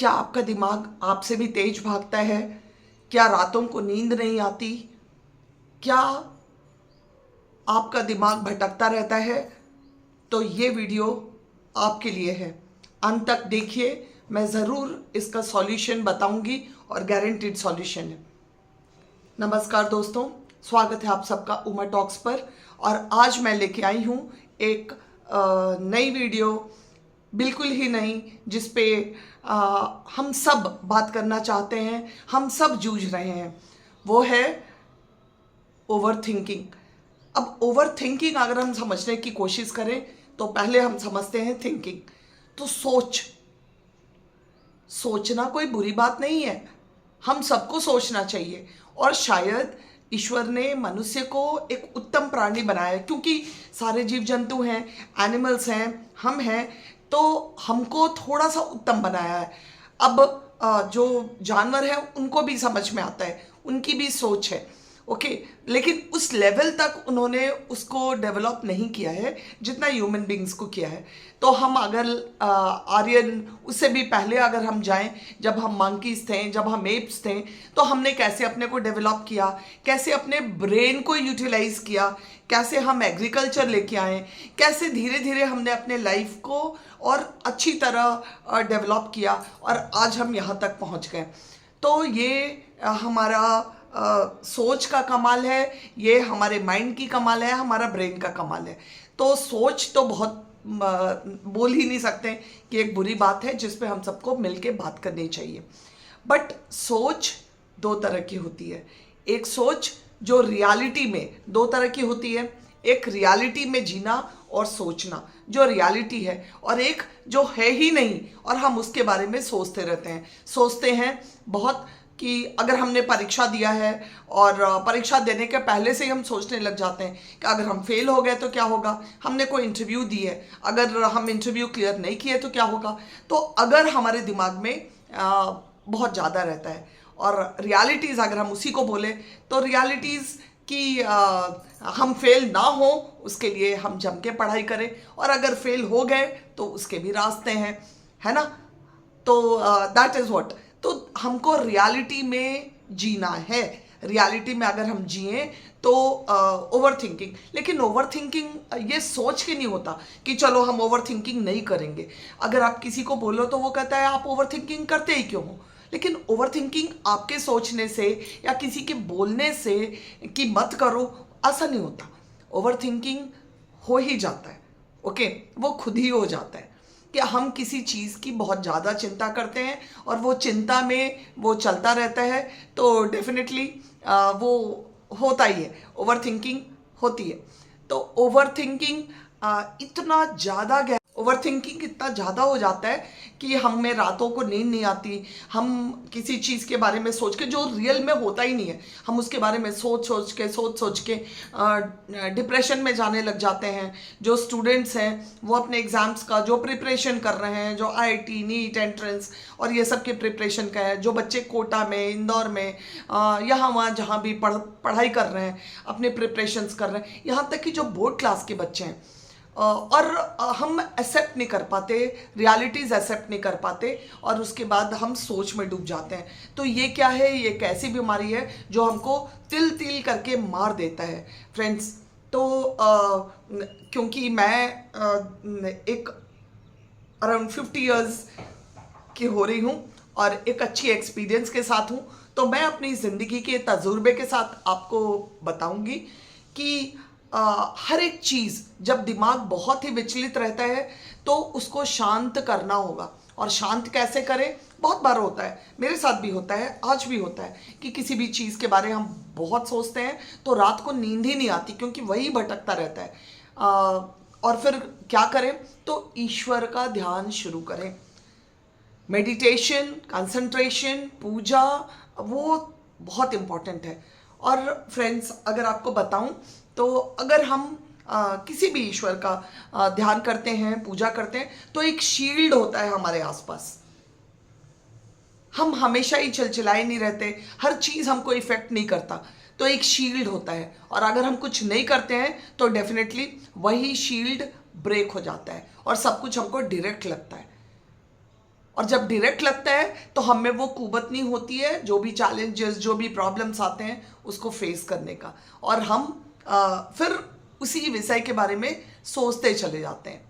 क्या आपका दिमाग आपसे भी तेज भागता है? क्या रातों को नींद नहीं आती? क्या आपका दिमाग भटकता रहता है? तो ये वीडियो आपके लिए है। अंत तक देखिए, मैं ज़रूर इसका सॉल्यूशन बताऊंगी और गारंटीड सॉल्यूशन है। नमस्कार दोस्तों, स्वागत है आप सबका उमा टॉक्स पर। और आज मैं लेके आई हूँ एक नई वीडियो, बिल्कुल ही नई, जिस पे हम सब बात करना चाहते हैं, हम सब जूझ रहे हैं। वो है ओवर थिंकिंग। अब ओवर थिंकिंग अगर हम समझने की कोशिश करें तो पहले हम समझते हैं थिंकिंग। तो सोचना कोई बुरी बात नहीं है, हम सबको सोचना चाहिए। और शायद ईश्वर ने मनुष्य को एक उत्तम प्राणी बनाया है, क्योंकि सारे जीव जंतु हैं, एनिमल्स हैं, हम हैं, तो हमको थोड़ा सा उत्तम बनाया है। अब जो जानवर हैं उनको भी समझ में आता है, उनकी भी सोच है, ओके। लेकिन उस लेवल तक उन्होंने उसको डेवलप नहीं किया है जितना ह्यूमन बींग्स को किया है। तो हम अगर आर्यन, उससे भी पहले अगर हम जाएं, जब हम मंकीज थे, जब हम एप्स थे, तो हमने कैसे अपने को डेवलप किया, कैसे अपने ब्रेन को यूटिलाइज किया, कैसे हम एग्रीकल्चर लेके आए, कैसे धीरे धीरे हमने अपने लाइफ को और अच्छी तरह डेवलप किया और आज हम यहाँ तक पहुँच गए। तो ये हमारा सोच का कमाल है, ये हमारे माइंड की कमाल है, हमारा ब्रेन का कमाल है। तो सोच तो बहुत बोल ही नहीं सकते कि एक बुरी बात है जिस पे हम सबको मिलके बात करनी चाहिए। बट सोच दो तरह की होती है। एक सोच जो रियलिटी में, दो तरह की होती है। एक रियलिटी में जीना और सोचना, जो रियलिटी है, और एक जो है ही नहीं और हम उसके बारे में सोचते हैं बहुत, कि अगर हमने परीक्षा दिया है और परीक्षा देने के पहले से ही हम सोचने लग जाते हैं कि अगर हम फेल हो गए तो क्या होगा। हमने कोई इंटरव्यू दी है, अगर हम इंटरव्यू क्लियर नहीं किए तो क्या होगा। तो अगर हमारे दिमाग में बहुत ज़्यादा रहता है, और रियलिटीज़ अगर हम उसी को बोले तो रियलिटीज़ कि हम फेल ना हो उसके लिए हम जम के पढ़ाई करें, और अगर फेल हो गए तो उसके भी रास्ते हैं, है ना। तो दैट इज़ व्हाट। तो हमको रियलिटी में जीना है। रियलिटी में अगर हम जिए तो ओवर थिंकिंग, लेकिन ओवर थिंकिंग ये सोच के नहीं होता कि चलो हम ओवर थिंकिंग नहीं करेंगे। अगर आप किसी को बोलो तो वो कहता है आप ओवर थिंकिंग करते ही क्यों हो। लेकिन ओवर थिंकिंग आपके सोचने से या किसी के बोलने से कि मत करो, ऐसा नहीं होता। ओवर थिंकिंग हो ही जाता है, ओके, वो खुद ही हो जाता है कि हम किसी चीज़ की बहुत ज़्यादा चिंता करते हैं और वो चिंता में वो चलता रहता है, तो डेफिनेटली वो होता ही है, ओवर थिंकिंग होती है। तो ओवर थिंकिंग इतना ज़्यादा हो जाता है कि हमें रातों को नींद नहीं आती। हम किसी चीज़ के बारे में सोच के, जो रियल में होता ही नहीं है, हम उसके बारे में सोच सोच के डिप्रेशन में जाने लग जाते हैं। जो स्टूडेंट्स हैं वो अपने एग्ज़ाम्स का जो प्रिपरेशन कर रहे हैं, जो आईआईटी, नीट, एंट्रेंस और ये सब के प्रिपरेशन का है, जो बच्चे कोटा में, इंदौर में, यहाँ वहाँ जहाँ भी पढ़ाई कर रहे हैं, अपने प्रिपरेशंस कर रहे हैं, यहाँ तक कि जो बोर्ड क्लास के बच्चे हैं, और हम एक्सेप्ट नहीं कर पाते, रियलिटीज़ एक्सेप्ट नहीं कर पाते, और उसके बाद हम सोच में डूब जाते हैं। तो ये क्या है, ये एक ऐसी बीमारी है जो हमको तिल तिल करके मार देता है फ्रेंड्स। तो क्योंकि मैं एक अराउंड 50 ईयर्स की हो रही हूँ और एक अच्छी एक्सपीरियंस के साथ हूँ, तो मैं अपनी ज़िंदगी के तजुर्बे के साथ आपको बताऊँगी कि हर एक चीज़, जब दिमाग बहुत ही विचलित रहता है तो उसको शांत करना होगा। और शांत कैसे करें, बहुत बार होता है, मेरे साथ भी होता है, आज भी होता है कि किसी भी चीज़ के बारे में हम बहुत सोचते हैं तो रात को नींद ही नहीं आती, क्योंकि वही भटकता रहता है। और फिर क्या करें, तो ईश्वर का ध्यान शुरू करें। मेडिटेशन, कंसंट्रेशन, पूजा, वो बहुत इम्पॉर्टेंट है। और फ्रेंड्स, अगर आपको बताऊं तो अगर हम किसी भी ईश्वर का ध्यान करते हैं, पूजा करते हैं, तो एक शील्ड होता है हमारे आसपास। हम हमेशा ही चिलचिलाए नहीं रहते, हर चीज़ हमको इफेक्ट नहीं करता, तो एक शील्ड होता है। और अगर हम कुछ नहीं करते हैं तो डेफिनेटली वही शील्ड ब्रेक हो जाता है और सब कुछ हमको डायरेक्ट लगता है। और जब डायरेक्ट लगता है तो हम में वो कुवत नहीं होती है जो भी चैलेंजेस, जो भी प्रॉब्लम्स आते हैं उसको फेस करने का, और हम फिर उसी विषय के बारे में सोचते चले जाते हैं।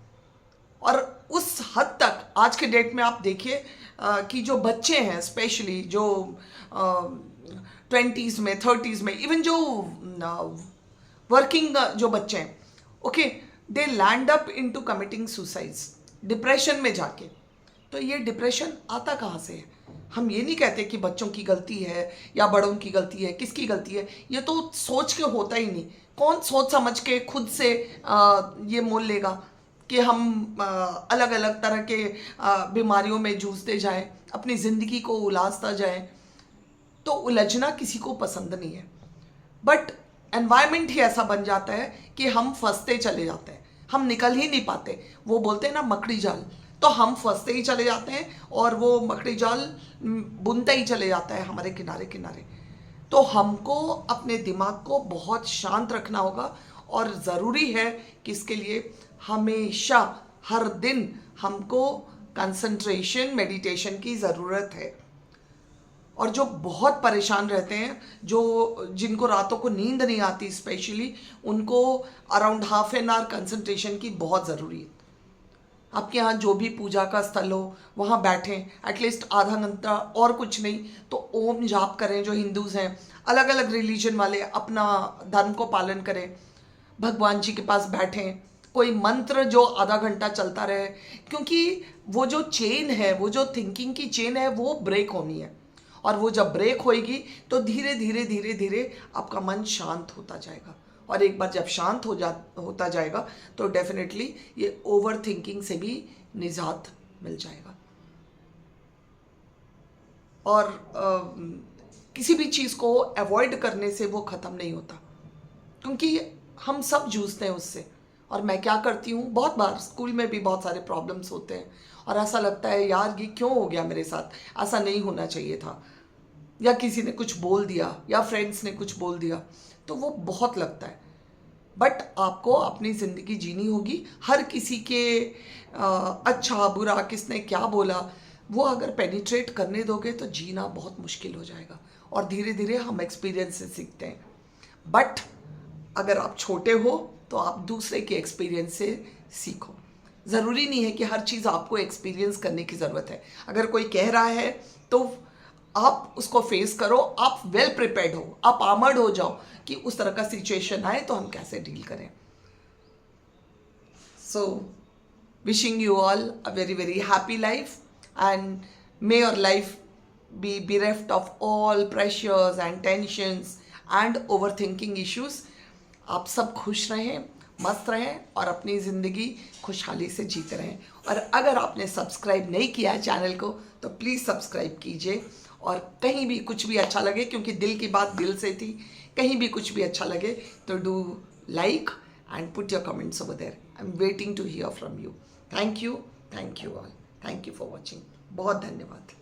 और उस हद तक आज के डेट में आप देखिए कि जो बच्चे हैं, स्पेशली जो 20s में, 30s में, इवन जो वर्किंग जो बच्चे हैं, okay, they land up into committing suicides, depression में जाके। तो ये डिप्रेशन आता कहाँ से है? हम ये नहीं कहते कि बच्चों की गलती है या बड़ों की गलती है, किसकी गलती है, ये तो सोच के होता ही नहीं। कौन सोच समझ के खुद से ये मोल लेगा कि हम अलग अलग तरह के बीमारियों में जूझते जाएं, अपनी ज़िंदगी को उलाजता जाएं। तो उलझना किसी को पसंद नहीं है, बट एनवायरनमेंट ही ऐसा बन जाता है कि हम फंसते चले जाते हैं, हम निकल ही नहीं पाते। वो बोलते हैं ना मकड़ी जाल, तो हम फंसते ही चले जाते हैं और वो मकड़ी जाल बुनता ही चले जाता है हमारे किनारे किनारे। तो हमको अपने दिमाग को बहुत शांत रखना होगा, और ज़रूरी है कि इसके लिए हमेशा हर दिन हमको कंसंट्रेशन, मेडिटेशन की ज़रूरत है। और जो बहुत परेशान रहते हैं, जो जिनको रातों को नींद नहीं आती स्पेशली, उनको around half an hour concentration की बहुत ज़रूरी है। आपके यहाँ जो भी पूजा का स्थल हो वहाँ बैठें, एटलीस्ट आधा घंटा, और कुछ नहीं तो ओम जाप करें। जो हिंदूज़ हैं, अलग अलग रिलीजन वाले अपना धर्म को पालन करें, भगवान जी के पास बैठें, कोई मंत्र जो आधा घंटा चलता रहे, क्योंकि वो जो चेन है, वो जो थिंकिंग की चेन है, वो ब्रेक होनी है। और वो जब ब्रेक होएगी तो धीरे धीरे धीरे धीरे आपका मन शांत होता जाएगा, और एक बार जब शांत होता जाएगा तो डेफिनेटली ये ओवर थिंकिंग से भी निजात मिल जाएगा। और किसी भी चीज़ को अवॉइड करने से वो ख़त्म नहीं होता, क्योंकि हम सब जूझते हैं उससे। और मैं क्या करती हूँ, बहुत बार स्कूल में भी बहुत सारे प्रॉब्लम्स होते हैं और ऐसा लगता है यार ये क्यों हो गया मेरे साथ, ऐसा नहीं होना चाहिए था, या किसी ने कुछ बोल दिया या फ्रेंड्स ने कुछ बोल दिया, तो वो बहुत लगता है। बट आपको अपनी ज़िंदगी जीनी होगी। हर किसी के अच्छा बुरा, किसने क्या बोला, वो अगर पेनिट्रेट करने दोगे तो जीना बहुत मुश्किल हो जाएगा, और धीरे धीरे हम एक्सपीरियंस से सीखते हैं। बट अगर आप छोटे हो तो आप दूसरे के एक्सपीरियंस से सीखो। ज़रूरी नहीं है कि हर चीज़ आपको एक्सपीरियंस करने की ज़रूरत है। अगर कोई कह रहा है तो आप उसको फेस करो, आप वेल प्रिपेयर्ड हो, आप आर्मर्ड हो जाओ कि उस तरह का सिचुएशन आए तो हम कैसे डील करें। So wishing you all a very very happy life, and may your life be bereft of all pressures and tensions and overthinking issues। आप सब खुश रहें, मस्त रहें और अपनी ज़िंदगी खुशहाली से जीते रहें। और अगर आपने सब्सक्राइब नहीं किया है चैनल को तो प्लीज़ सब्सक्राइब कीजिए। और कहीं भी कुछ भी अच्छा लगे, क्योंकि दिल की बात दिल से थी, कहीं भी कुछ भी अच्छा लगे तो do like and put your comments over there. I am waiting to hear from you. Thank you all, thank you for watching. बहुत धन्यवाद।